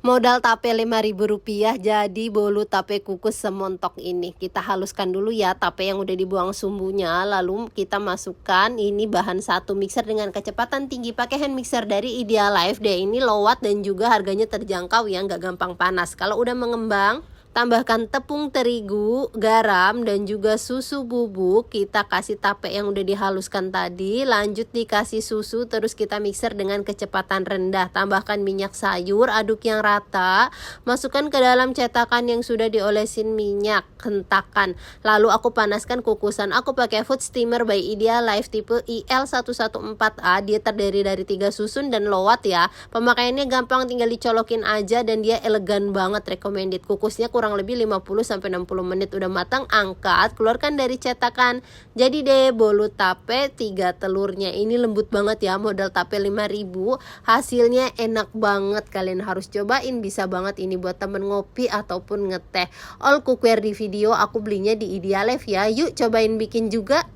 Modal tape Rp5.000 jadi bolu tape kukus semontok ini. Kita haluskan dulu ya tape yang udah dibuang sumbunya. Lalu kita masukkan ini bahan satu mixer dengan kecepatan tinggi. Pakai hand mixer dari Idealife deh. Ini low watt dan juga harganya terjangkau ya, nggak gampang panas. Kalau udah mengembang, tambahkan tepung terigu, garam, dan juga susu bubuk. Kita kasih tape yang udah dihaluskan tadi. Lanjut dikasih susu, terus kita mixer dengan kecepatan rendah. Tambahkan minyak sayur, aduk yang rata. Masukkan ke dalam cetakan yang sudah diolesin minyak. Hentakan. Lalu aku panaskan kukusan. Aku pakai food steamer by Idealife tipe IL114A. Dia terdiri dari 3 susun dan low watt ya. Pemakaiannya gampang, tinggal dicolokin aja dan dia elegan banget, recommended. Kukusnya kurang lebih 50-60 menit udah matang, angkat, keluarkan dari cetakan. Jadi deh bolu tape 3 telurnya. Ini lembut banget ya, modal tape 5.000. Hasilnya enak banget, kalian harus cobain. Bisa banget ini buat temen ngopi ataupun ngeteh. All cookware di video aku belinya di Idealife ya. Yuk cobain bikin juga.